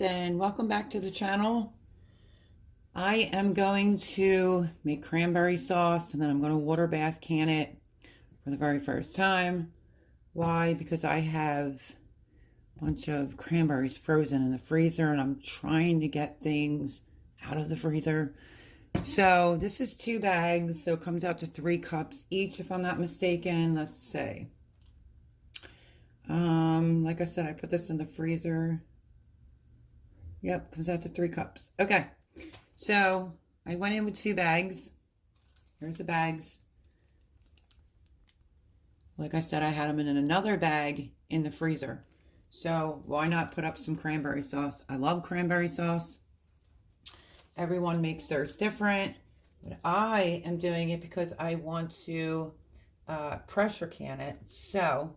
friends, and welcome back to the channel. I am going to make cranberry sauce, and then I'm going to water bath can it for the very first time. Why? Because I have a bunch of cranberries frozen in the freezer, and I'm trying to get things out of the freezer. So this is 2 bags, so it comes out to 3 cups each, if I'm not mistaken. Let's say. Like I said, I put this in the freezer. Yep, comes out to 3 cups. Okay, so I went in with 2 bags. Here's the bags. Like I said, I had them in another bag in the freezer. So why not put up some cranberry sauce? I love cranberry sauce. Everyone makes theirs different, but I am doing it because I want to pressure can it. So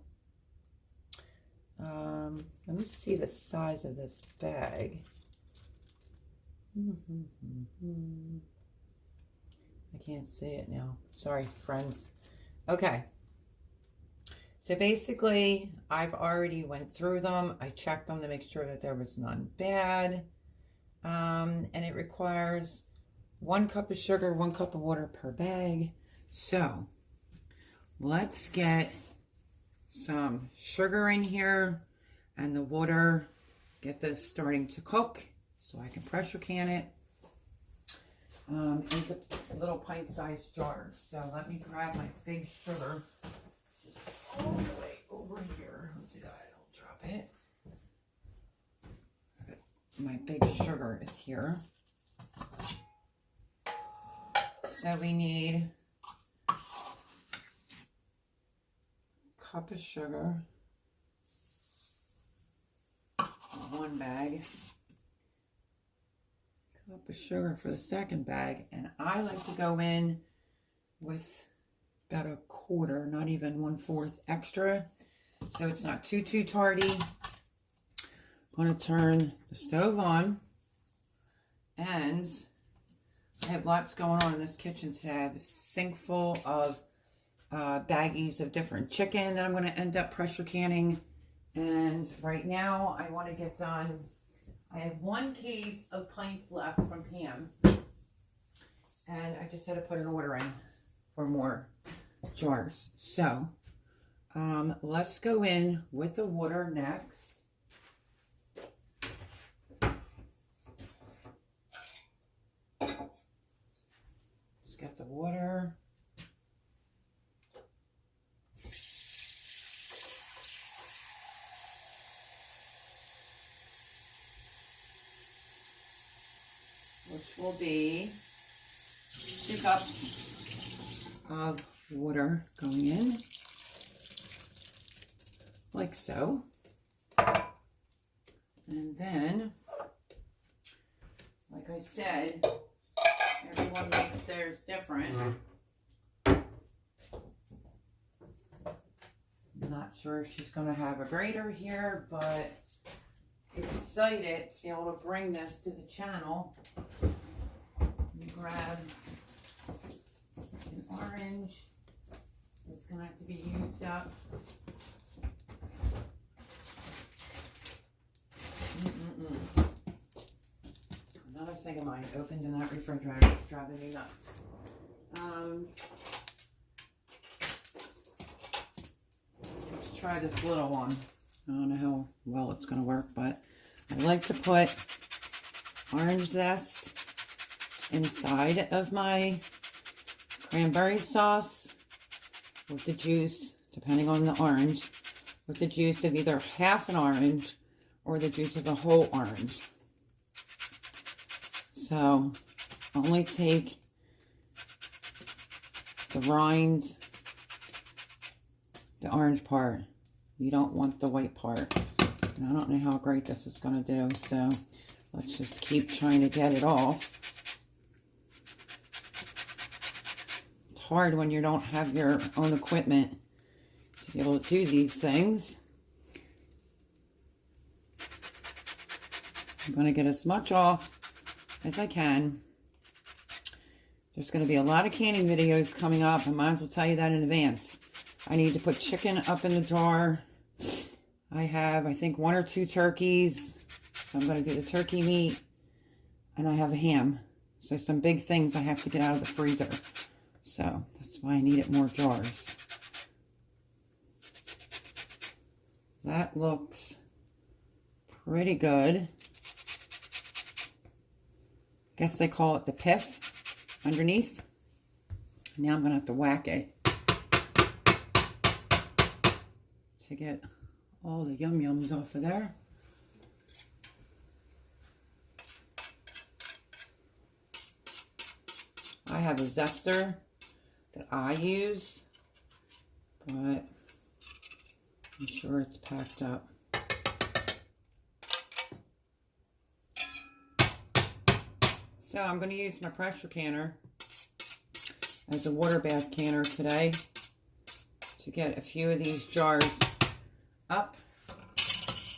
let me see the size of this bag. I can't see it now. Sorry, friends. Okay. So basically, I've already went through them. I checked them to make sure that there was none bad. And it requires 1 cup of sugar, 1 cup of water per bag. So let's get some sugar in here and the water. Get this starting to cook so I can pressure can it into little pint-sized jars. So let me grab my big sugar just all the way over here. Hope to God I don't drop it. Okay. My big sugar is here. So we need a cup of sugar, 1 bag, cup of sugar for the second bag, and I like to go in with about 1/4, not even 1/4 extra, so it's not too tardy. I'm going to turn the stove on, and I have lots going on in this kitchen today. I have a sink full of baggies of different chicken that I'm going to end up pressure canning. And right now I want to get done. I have 1 case of pints left from Pam, and I just had to put an order in for more jars. So let's go in with the water next. Let's get the water. Which will be 2 cups of water going in, like so. And then, like I said, everyone makes theirs different. I'm not sure if she's going to have a grater here, but excited to be able to bring this to the channel. Let me grab an orange. It's going to have to be used up. Another thing of mine opened in that refrigerator. It's driving me nuts. Let's try this little one. I don't know how well it's going to work, but I like to put orange zest inside of my cranberry sauce with the juice, depending on the orange, with the juice of either half an orange or the juice of a whole orange. So only take the rind, the orange part. You don't want the white part. And I don't know how great this is going to do, so let's just keep trying to get it off. It's hard when you don't have your own equipment to be able to do these things. I'm going to get as much off as I can. There's going to be a lot of canning videos coming up. I might as well tell you that in advance. I need to put chicken up in the jar. I have, I think, 1 or 2 turkeys. So I'm going to do the turkey meat, and I have a ham. So some big things I have to get out of the freezer. So that's why I needed more jars. That looks pretty good. Guess they call it the piff underneath. Now I'm going to have to whack it to get all the yum-yums off of there. I have a zester that I use, but I'm sure it's packed up. So I'm going to use my pressure canner as a water bath canner today to get a few of these jars up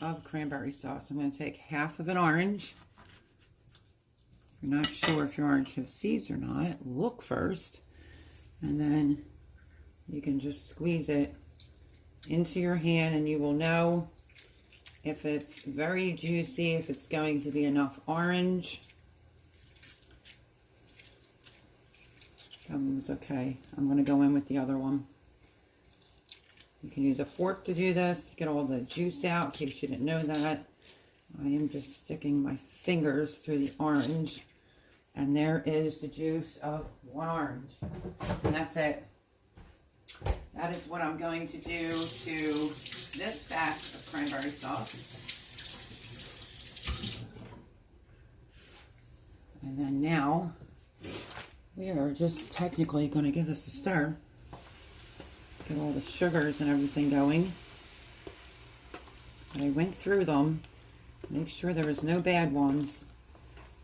of cranberry sauce. I'm going to take half of an orange. If you're not sure if your orange has seeds or not, look first. And then you can just squeeze it into your hand and you will know if it's very juicy, if it's going to be enough orange. That one was okay. I'm going to go in with the other one. You can use a fork to do this, get all the juice out, in case you didn't know that. I am just sticking my fingers through the orange, and there is the juice of one orange. And that's it. That is what I'm going to do to this batch of cranberry sauce. And then now, we are just technically going to give this a stir. Get all the sugars and everything going. And I went through them, make sure there was no bad ones,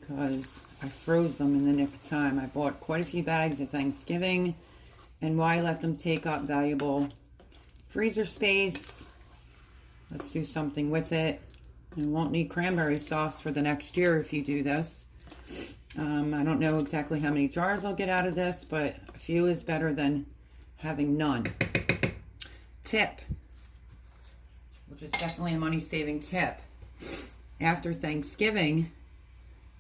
because I froze them in the nick of time. I bought quite a few bags at Thanksgiving, and why let them take up valuable freezer space? Let's do something with it. You won't need cranberry sauce for the next year if you do this. I don't know exactly how many jars I'll get out of this, but a few is better than having none. Tip, which is definitely a money-saving tip. After Thanksgiving,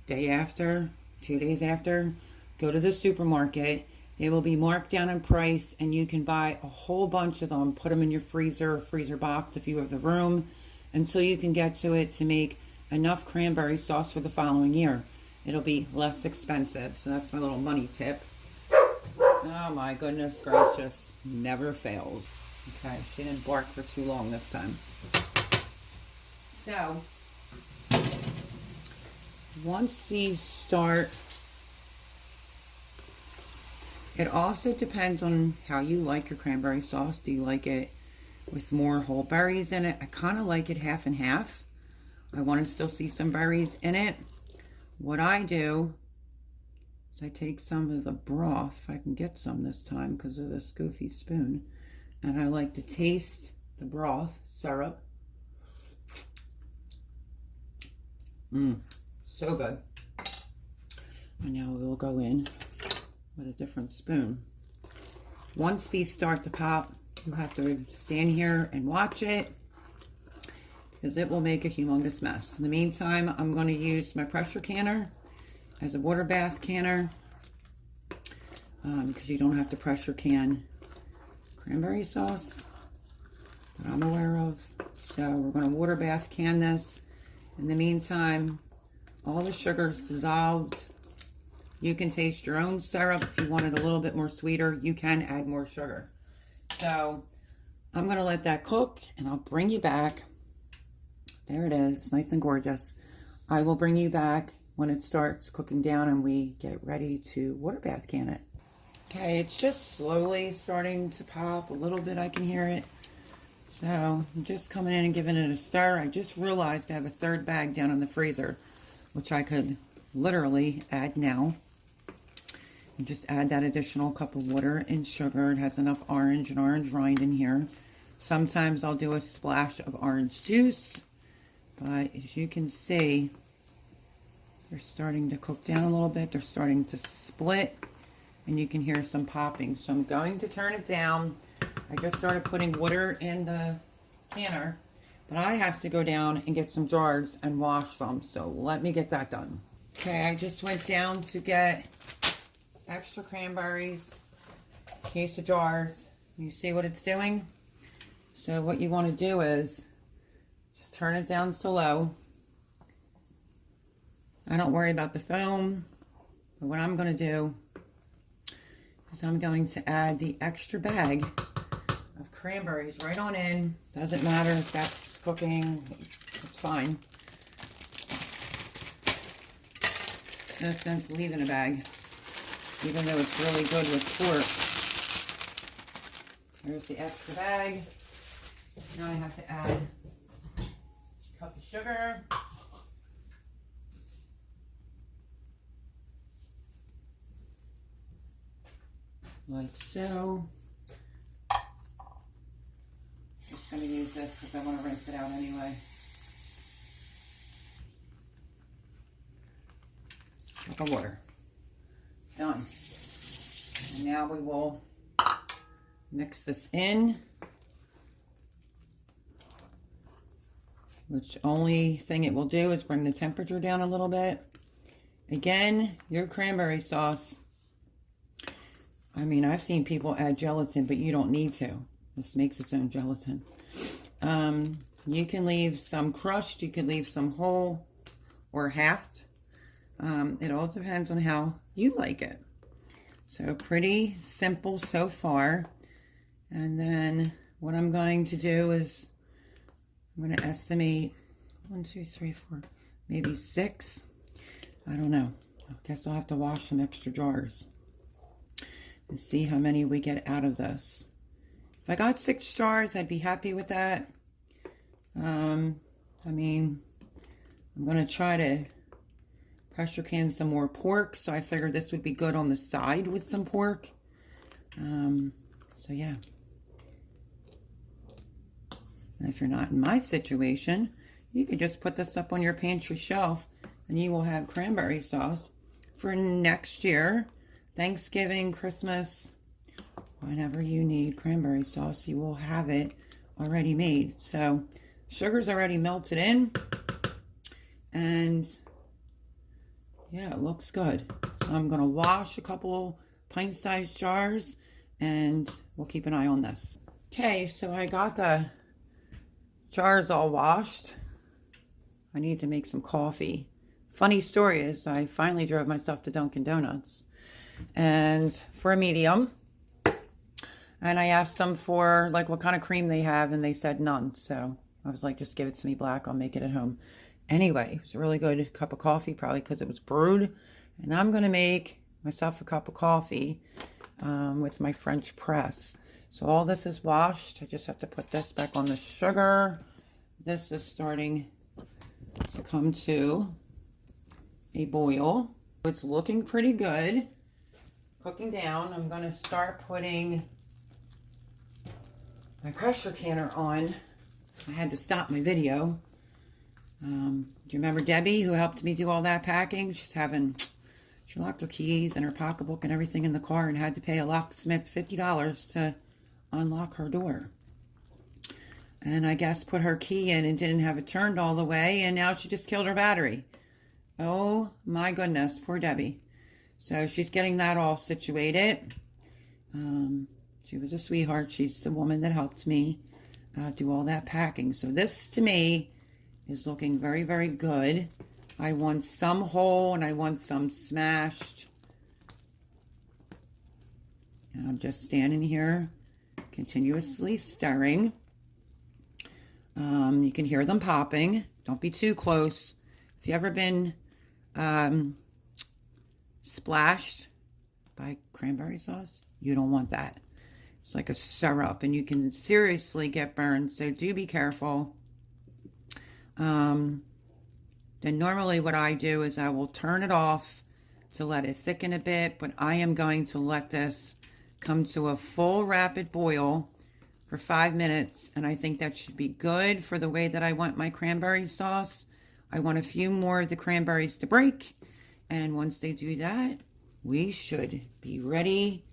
day after, 2 days after, go to the supermarket. They will be marked down in price, and you can buy a whole bunch of them. Put them in your freezer box if you have the room, until you can get to it to make enough cranberry sauce for the following year. It'll be less expensive. So that's my little money tip. Oh my goodness gracious. Never fails. Okay, she didn't bark for too long this time. So, once these start, it also depends on how you like your cranberry sauce. Do you like it with more whole berries in it? I kind of like it half and half. I want to still see some berries in it. What I do is I take some of the broth, if I can get some this time because of this goofy spoon, and I like to taste the broth syrup. So good. And now we'll go in with a different spoon. Once these start to pop, you have to stand here and watch it, because it will make a humongous mess. In the meantime, I'm going to use my pressure canner as a water bath canner, because you don't have to pressure can cranberry sauce that I'm aware of. So we're going to water bath can this. In the meantime, all the sugar's dissolved. You can taste your own syrup. If you want it a little bit more sweeter, you can add more sugar. So I'm going to let that cook, and I'll bring you back. There it is, nice and gorgeous. I will bring you back when it starts cooking down and we get ready to water bath can it. Okay, it's just slowly starting to pop a little bit. I can hear it. So I'm just coming in and giving it a stir. I just realized I have a third bag down in the freezer, which I could literally add now. And just add that additional cup of water and sugar. It has enough orange and orange rind in here. Sometimes I'll do a splash of orange juice. But as you can see, they're starting to cook down a little bit. They're starting to split, and you can hear some popping. So I'm going to turn it down. I just started putting water in the canner. But I have to go down and get some jars and wash them. So let me get that done. Okay, I just went down to get extra cranberries, case of jars. You see what it's doing? So what you want to do is just turn it down to low. I don't worry about the foam. But what I'm going to do is I'm going to add the extra bag of cranberries right on in. Doesn't matter if that's cooking, it's fine. No sense leaving a bag, even though it's really good with pork. Here's the extra bag. Now I have to add a cup of sugar. Like so. Just going to use this because I want to rinse it out anyway. Cup of water. Done. And now we will mix this in. Which only thing it will do is bring the temperature down a little bit. Again, your cranberry sauce. I mean, I've seen people add gelatin, but you don't need to. This makes its own gelatin. You can leave some crushed, you can leave some whole or halved. It all depends on how you like it. So pretty simple so far. And then what I'm going to do is I'm going to estimate 1, 2, 3, 4, maybe 6. I don't know. I guess I'll have to wash some extra jars and see how many we get out of this. If I got 6 jars, I'd be happy with that. I mean, I'm going to try to pressure can some more pork, so I figured this would be good on the side with some pork. So yeah. And if you're not in my situation, you could just put this up on your pantry shelf and you will have cranberry sauce for next year. Thanksgiving, Christmas, whenever you need cranberry sauce, you will have it already made. So sugar's already melted in, and yeah, it looks good. So I'm going to wash a couple pint-sized jars, and we'll keep an eye on this. Okay, so I got the jars all washed. I need to make some coffee. Funny story is I finally drove myself to Dunkin' Donuts and for a medium, and I asked them for like what kind of cream they have, and they said none. So I was like, just give it to me black, I'll make it at home. Anyway, it was a really good cup of coffee, probably because it was brewed. And I'm going to make myself a cup of coffee with my French press. So all this is washed. I just have to put this back on the sugar. This is starting to come to a boil. It's looking pretty good. Cooking down. I'm going to start putting my pressure canner on. I had to stop my video. Do you remember Debbie, who helped me do all that packing? She locked her keys and her pocketbook and everything in the car and had to pay a locksmith $50 to unlock her door. And I guess put her key in and didn't have it turned all the way, and now she just killed her battery. Oh my goodness, poor Debbie. So she's getting that all situated. She was a sweetheart. She's the woman that helped me do all that packing. So this, to me, is looking very, very good. I want some whole and I want some smashed. And I'm just standing here continuously stirring. You can hear them popping. Don't be too close. If you've ever been splashed by cranberry sauce, you don't want that. It's like a syrup and you can seriously get burned, so do be careful. Then normally what I do is I will turn it off to let it thicken a bit, but I am going to let this come to a full rapid boil for 5 minutes, and I think that should be good for the way that I want my cranberry sauce. I want a few more of the cranberries to break, and once they do that, we should be ready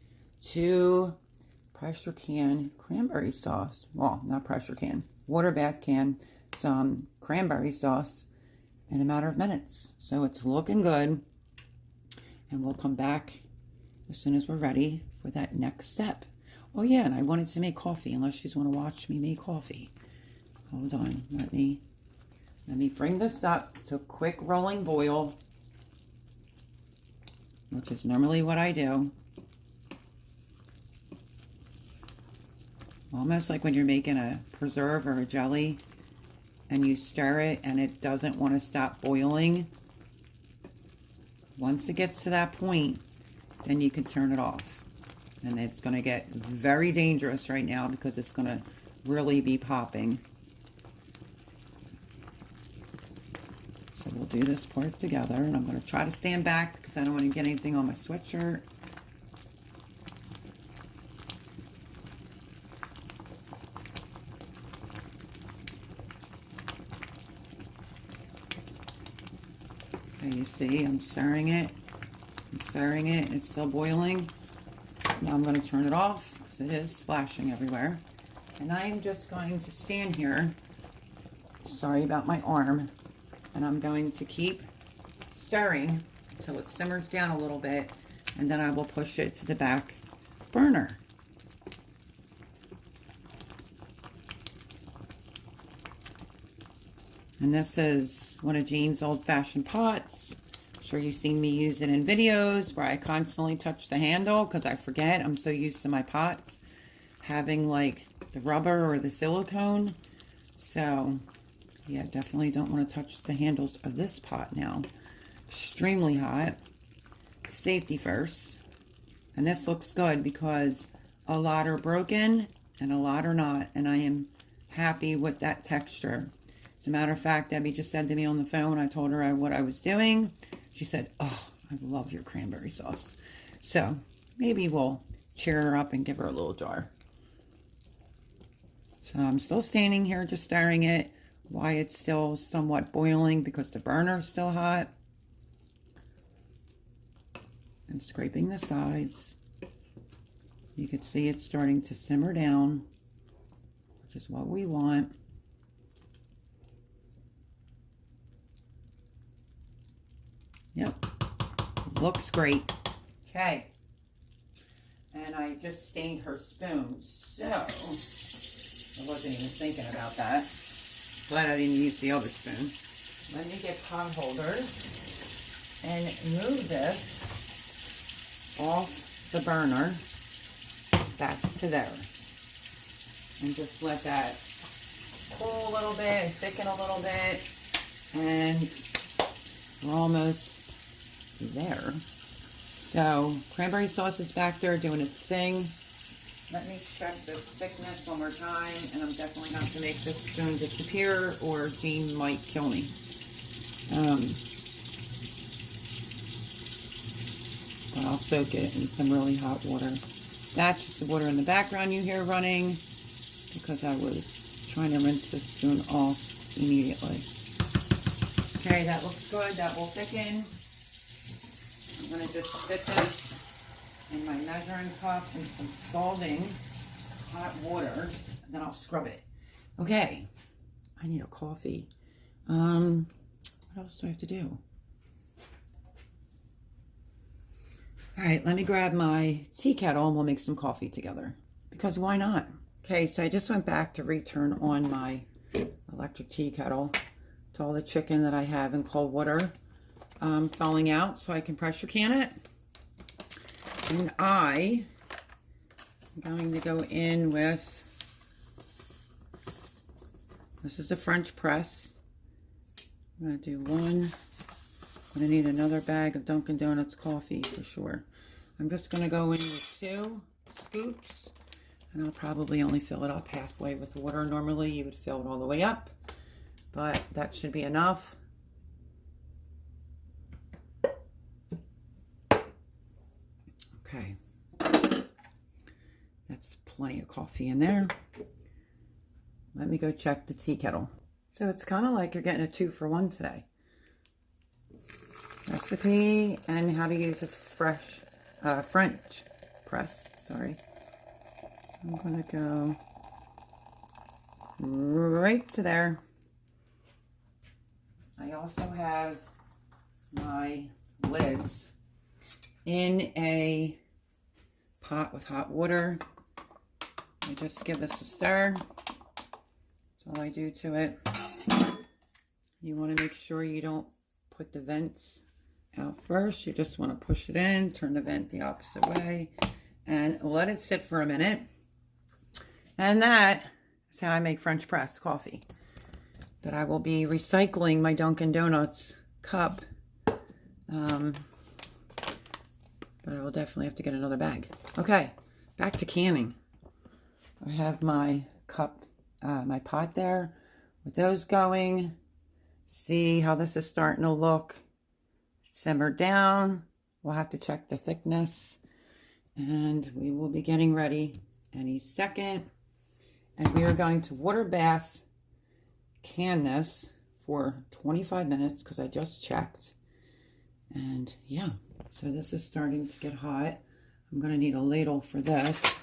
to pressure can cranberry sauce. Well, not pressure can, water bath can some cranberry sauce in a matter of minutes. So it's looking good. And we'll come back as soon as we're ready for that next step. Oh yeah, and I wanted to make coffee, unless you want to watch me make coffee. Hold on, let me bring this up to a quick rolling boil, which is normally what I do. Almost like when you're making a preserve or a jelly and you stir it and it doesn't want to stop boiling. Once it gets to that point, then you can turn it off. And it's going to get very dangerous right now because it's going to really be popping. So we'll do this part together, and I'm going to try to stand back because I don't want to get anything on my sweatshirt. Okay, you see, I'm stirring it. And it's still boiling. Now I'm going to turn it off because it is splashing everywhere. And I'm just going to stand here. Sorry about my arm. And I'm going to keep stirring until it simmers down a little bit. And then I will push it to the back burner. And this is one of Jean's old-fashioned pots. I'm sure you've seen me use it in videos where I constantly touch the handle because I forget. I'm so used to my pots having like the rubber or the silicone. So, yeah, definitely don't want to touch the handles of this pot now. Extremely hot. Safety first. And this looks good because a lot are broken and a lot are not. And I am happy with that texture. As a matter of fact, Debbie just said to me on the phone, I told her what I was doing. She said, oh, I love your cranberry sauce. So maybe we'll cheer her up and give her a little jar. So I'm still standing here just stirring it. Why it's still somewhat boiling because the burner is still hot. And scraping the sides. You can see it's starting to simmer down, which is what we want. Yep, looks great. Okay, and I just stained her spoon, so I wasn't even thinking about that. Glad I didn't use the other spoon. Let me get pot holders and move this off the burner back to there. And just let that cool a little bit, thicken a little bit, and we're almost there. So cranberry sauce is back there doing its thing. Let me check the thickness one more time, and I'm definitely going to have to make this spoon disappear or Jean might kill me. But I'll soak it in some really hot water. That's just the water in the background you hear running because I was trying to rinse this spoon off immediately. Okay, that looks good. That will thicken. I'm going to just spit this in my measuring cup in some scalding hot water, and then I'll scrub it. Okay, I need a coffee. What else do I have to do? All right, let me grab my tea kettle and we'll make some coffee together. Because why not? Okay, so I just went back to return on my electric tea kettle. It's all the chicken that I have in cold water falling out so I can pressure can it. And I am going to go in with, this is a French press. I'm going to do one. I'm going to need another bag of Dunkin' Donuts coffee for sure. I'm just going to go in with 2 scoops. And I'll probably only fill it up halfway with water. Normally you would fill it all the way up. But that should be enough. Okay. That's plenty of coffee in there. Let me go check the tea kettle. So it's kind of like you're getting a 2-for-1 today. Recipe and how to use a French press. Sorry. I'm going to go right to there. I also have my lids in a pot with hot water. I just give this a stir. That's all I do to it. You want to make sure you don't put the vents out first. You just want to push it in, turn the vent the opposite way, and let it sit for a minute. And that is how I make French press coffee. That I will be recycling my Dunkin' Donuts cup. But I will definitely have to get another bag. Okay, back to canning. I have my cup, my pot there with those going. See how this is starting to look. Simmer down. We'll have to check the thickness. And we will be getting ready any second. And we are going to water bath can this for 25 minutes because I just checked. And yeah, so this is starting to get hot. I'm going to need a ladle for this.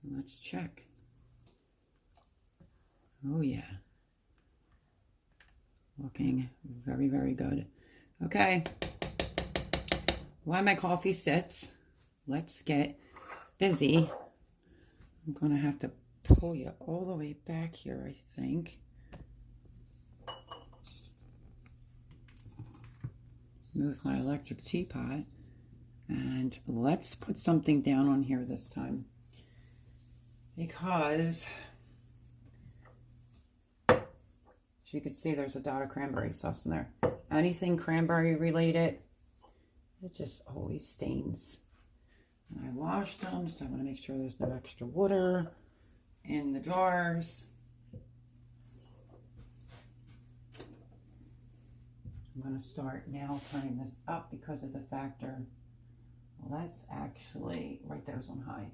Let's check. Oh yeah. Looking very, very good. Okay. While my coffee sits, let's get busy. I'm going to have to pull you all the way back here, I think. Move my electric teapot. And let's put something down on here this time. Because, as you can see, there's a dot of cranberry sauce in there. Anything cranberry related, it just always stains. And I washed them, so I want to make sure there's no extra water in the jars. I'm going to start now turning this up because of the factor. Well, that's actually, right there's on high.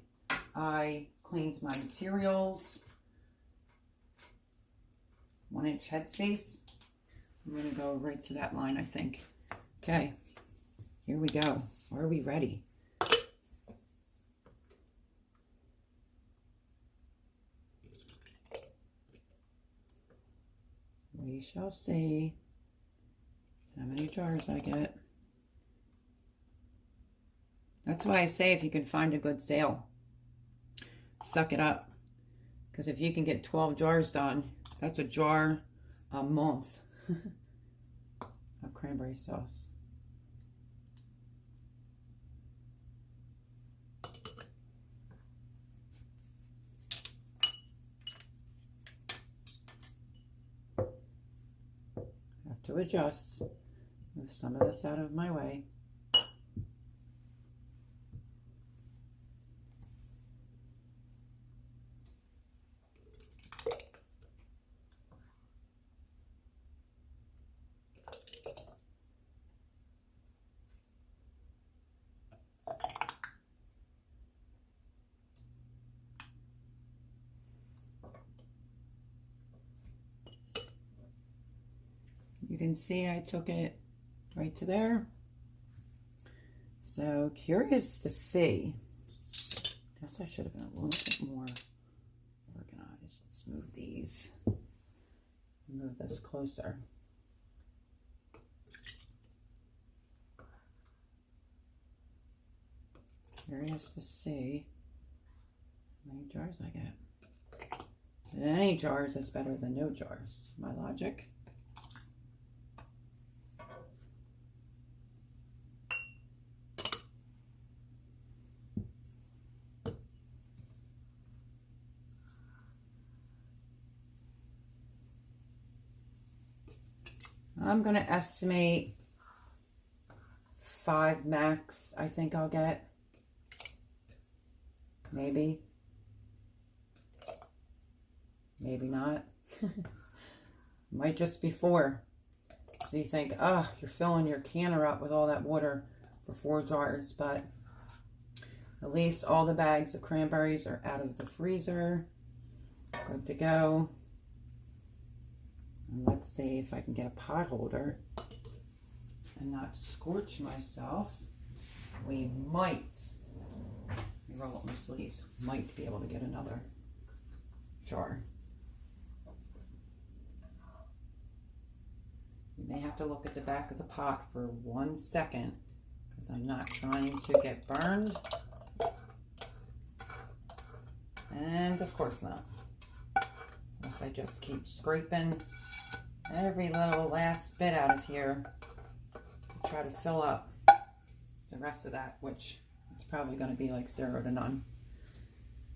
I cleaned my materials. 1-inch headspace. I'm going to go right to that line, I think. Okay, here we go. Are we ready? We shall see how many jars I get. That's why I say if you can find a good sale, suck it up. Because if you can get 12 jars done, that's a jar a month of cranberry sauce. Have to adjust. Move some of this out of my way. You can see I took it right to there. So curious to see. Guess I should have been a little bit more organized. Let's move these. Move this closer. Curious to see how many jars I get. And any jars is better than no jars. My logic. I'm going to estimate 5 max, I think I'll get. Maybe. Maybe not. Might just be 4. So you think, oh, you're filling your canner up with all that water for 4 jars. But at least all the bags of cranberries are out of the freezer. Good to go. And let's see if I can get a pot holder and not scorch myself. We might, let me roll up my sleeves, might be able to get another jar. have to look at the back of the pot for 1 second because I'm not trying to get burned. And of course not. Unless I just keep scraping every little last bit out of here to try to fill up the rest of that, which it's probably going to be like 0 to none.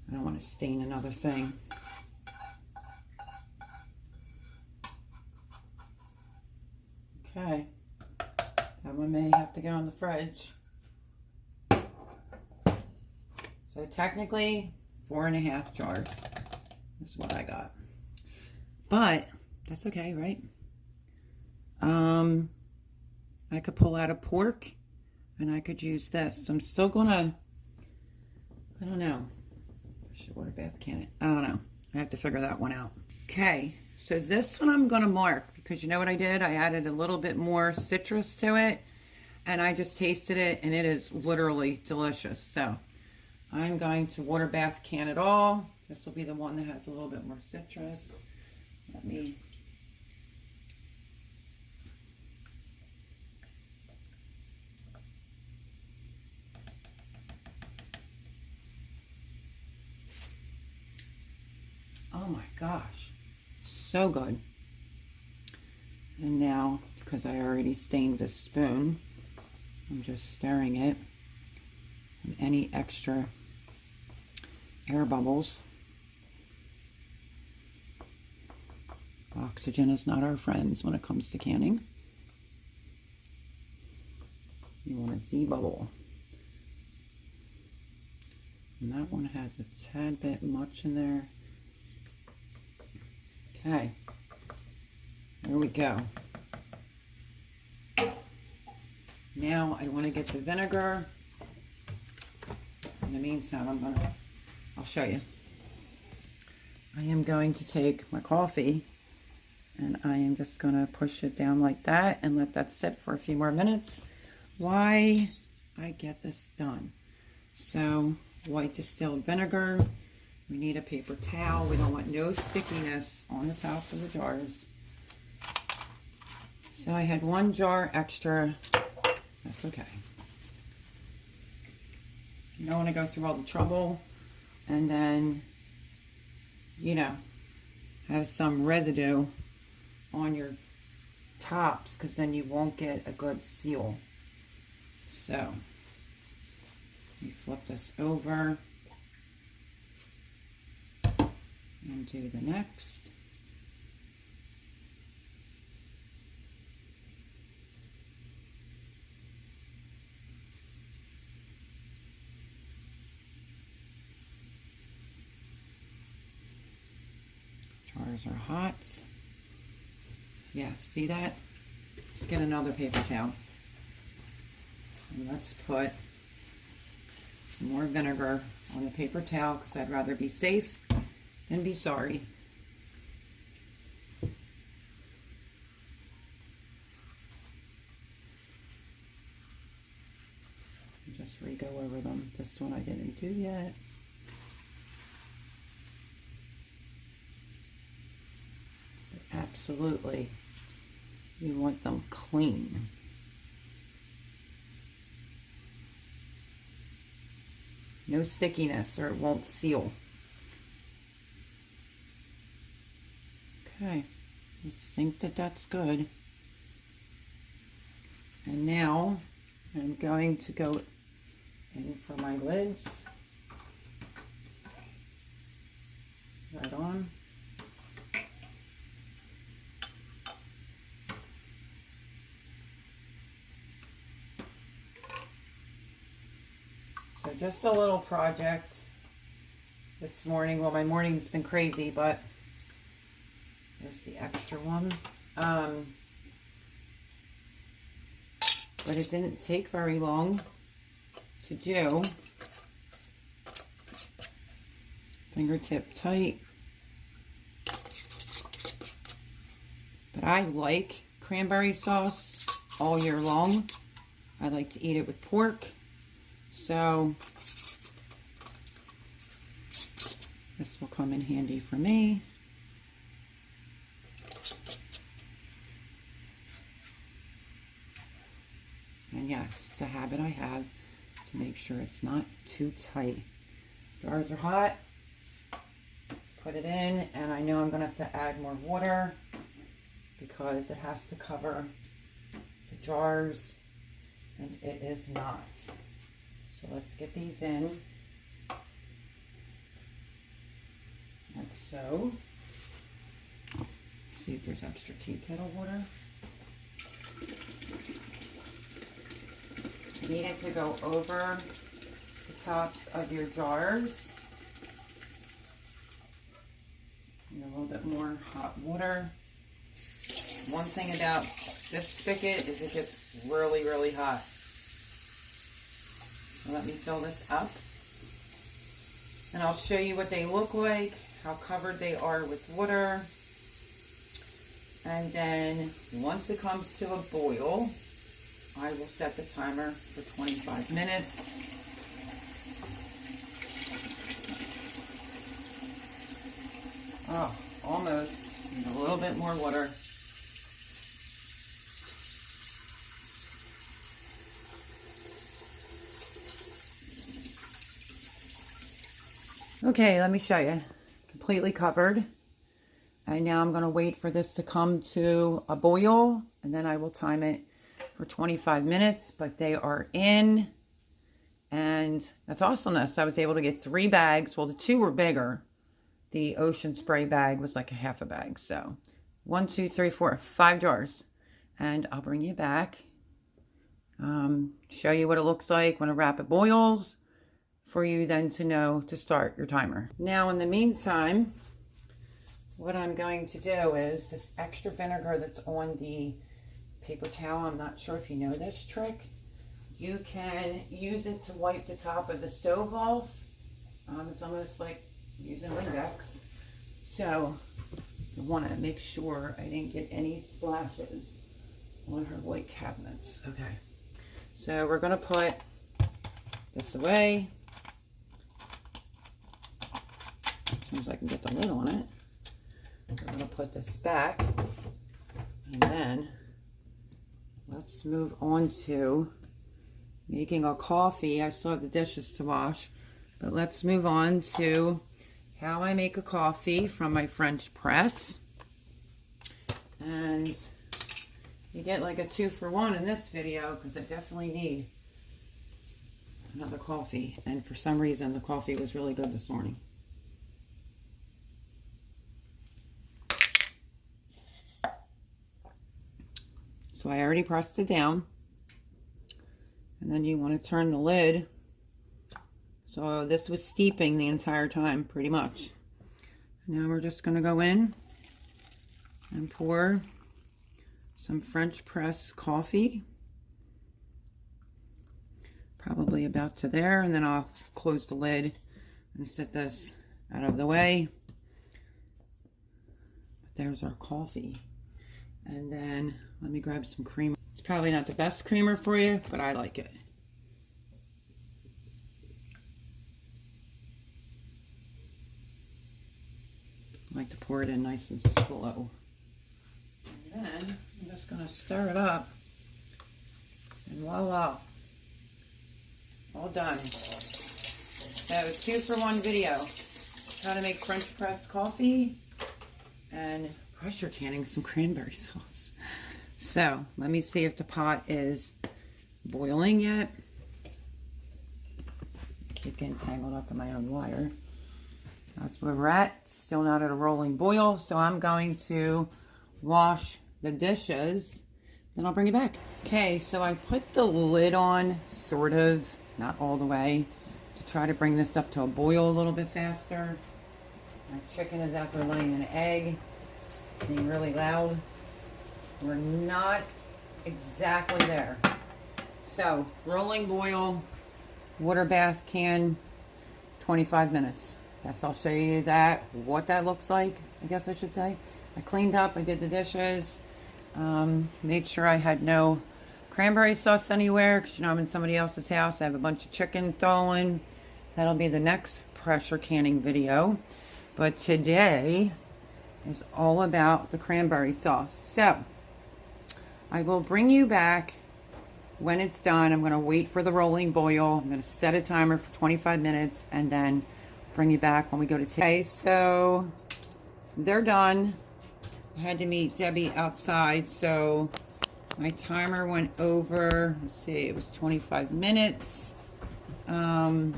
I don't want to stain another thing. Okay, that one may have to go in the fridge. So technically 4.5 jars is what I got. But that's okay, right? I could pull out a pork and I could use this. So I'm still gonna, I don't know. I should water bath can it? I don't know. I have to figure that one out. Okay, so this one I'm gonna mark because you know what I did? I added a little bit more citrus to it and I just tasted it and it is literally delicious. So I'm going to water bath can it all. This will be the one that has a little bit more citrus. Let me. Oh my gosh, so good. And now, because I already stained the spoon, I'm just stirring it. And any extra air bubbles. Oxygen is not our friends when it comes to canning. You want a Z bubble. And that one has a tad bit much in there. Okay, there we go. Now I want to get the vinegar. In the meantime, I'll show you. I am going to take my coffee and I am just going to push it down like that and let that sit for a few more minutes while I get this done. So, white distilled vinegar. We need a paper towel. We don't want no stickiness on the top of the jars. So I had 1 jar extra. That's okay. You don't want to go through all the trouble and then, you know, have some residue on your tops because then you won't get a good seal. So, you flip this over. And do the next. Jars are hot. Yeah, see that? Let's get another paper towel. And let's put some more vinegar on the paper towel because I'd rather be safe than be sorry. Just re-go over them. This one I didn't do yet. But absolutely, you want them clean. No stickiness or it won't seal. Okay, I think that that's good. And now I'm going to go in for my lids. Right on. So just a little project this morning. Well, my morning's been crazy, but there's the extra one. But it didn't take very long to do. Fingertip tight. But I like cranberry sauce all year long. I like to eat it with pork. So this will come in handy for me. And yes, it's a habit I have to make sure it's not too tight. Jars are hot. Let's put it in, and I know I'm going to have to add more water because it has to cover the jars, and it is not. So let's get these in, like so. See if there's extra tea kettle water. You need it to go over the tops of your jars. And a little bit more hot water. One thing about this spigot is it gets really, really hot. So let me fill this up. And I'll show you what they look like, how covered they are with water. And then once it comes to a boil, I will set the timer for 25 minutes. Oh, almost. Need a little bit more water. Okay, let me show you. Completely covered. And now I'm going to wait for this to come to a boil, and then I will time it for 25 minutes. But they are in, and that's awesomeness. I was able to get 3 bags. Well, the 2 were bigger. The Ocean Spray bag was like a half a bag. So 1, 2, 3, 4, 5 jars. And I'll bring you back. Show you what it looks like when a rapid boils, for you then to know to start your timer. Now in the meantime, what I'm going to do is this extra vinegar that's on the paper towel, I'm not sure if you know this trick, you can use it to wipe the top of the stove off. It's almost like using Windex. So I want to make sure I didn't get any splashes on her white cabinets. Okay, so we're going to put this away. As soon as I can get the lid on it. We're going to put this back, and then let's move on to making a coffee. I still have the dishes to wash, but let's move on to how I make a coffee from my French press. And you get like a 2-for-1 in this video because I definitely need another coffee. And for some reason, the coffee was really good this morning. So I already pressed it down, and then you want to turn the lid. So this was steeping the entire time, pretty much. Now we're just going to go in and pour some French press coffee, probably about to there, and then I'll close the lid and set this out of the way. There's our coffee. And then let me grab some creamer. It's probably not the best creamer for you, but I like it. I like to pour it in nice and slow. And then I'm just going to stir it up. And voila. All done. So 2-for-1 video. How to make French press coffee and pressure canning some cranberry sauce. So let me see if the pot is boiling yet. Keep getting tangled up in my own wire. That's where we're at. Still not at a rolling boil, so I'm going to wash the dishes, then I'll bring it back. Okay, so I put the lid on, sort of, not all the way, to try to bring this up to a boil a little bit faster. My chicken is out there laying an egg, being really loud. We're not exactly there. So, rolling boil, water bath can, 25 minutes. Guess I'll show you that, what that looks like, I guess I should say. I cleaned up, I did the dishes, made sure I had no cranberry sauce anywhere, because you know I'm in somebody else's house. I have a bunch of chicken thrown. That'll be the next pressure canning video. But today is all about the cranberry sauce. So, I will bring you back when it's done, I'm going to wait for the rolling boil. I'm going to set a timer for 25 minutes and then bring you back when we go to taste. Okay, so they're done. I had to meet Debbie outside, so my timer went over. Let's see, it was 25 minutes. I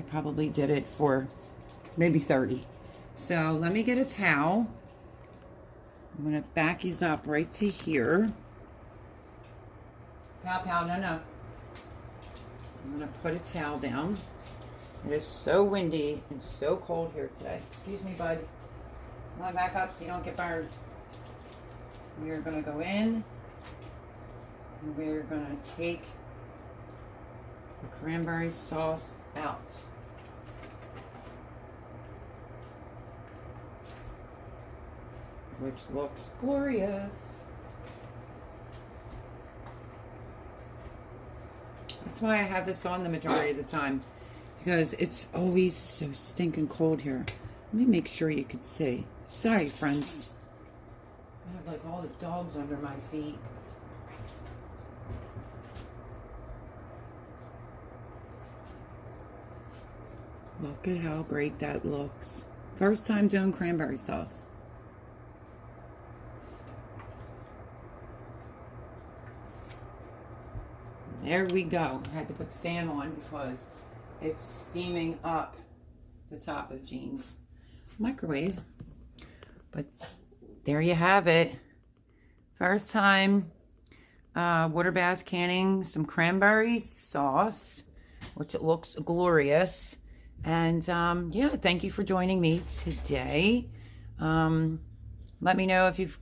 probably did it for maybe 30. So let me get a towel. I'm going to back these up right to here. Pow, no. I'm going to put a towel down. It is so windy and so cold here today. Excuse me, bud. Come on, back up so you don't get burned. We are going to go in and we're going to take the cranberry sauce out. Which looks glorious. That's why I have this on the majority of the time, because it's always so stinking cold here. Let me make sure you can see. Sorry, friends. I have like all the dogs under my feet. Look at how great that looks. First time doing cranberry sauce. There we go. I had to put the fan on because it's steaming up the top of Jean's microwave. But there you have it. First time water bath canning some cranberry sauce, which it looks glorious. And yeah, thank you for joining me today. Let me know if you've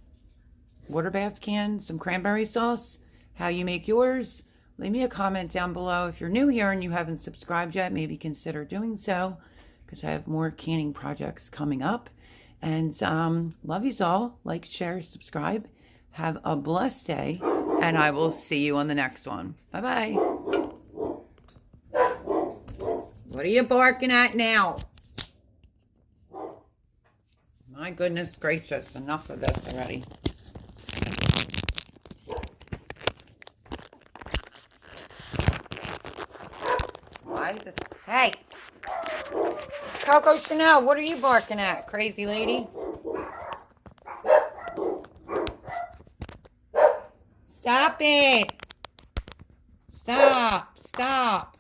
water bath canned some cranberry sauce, how you make yours. Leave me a comment down below. If you're new here and you haven't subscribed yet, maybe consider doing so, because I have more canning projects coming up. And love yous all. Like, share, subscribe. Have a blessed day, and I will see you on the next one. Bye-bye. What are you barking at now? My goodness gracious, enough of this already. Why is it? Hey! Coco Chanel, what are you barking at, crazy lady? Stop it! Stop! Stop!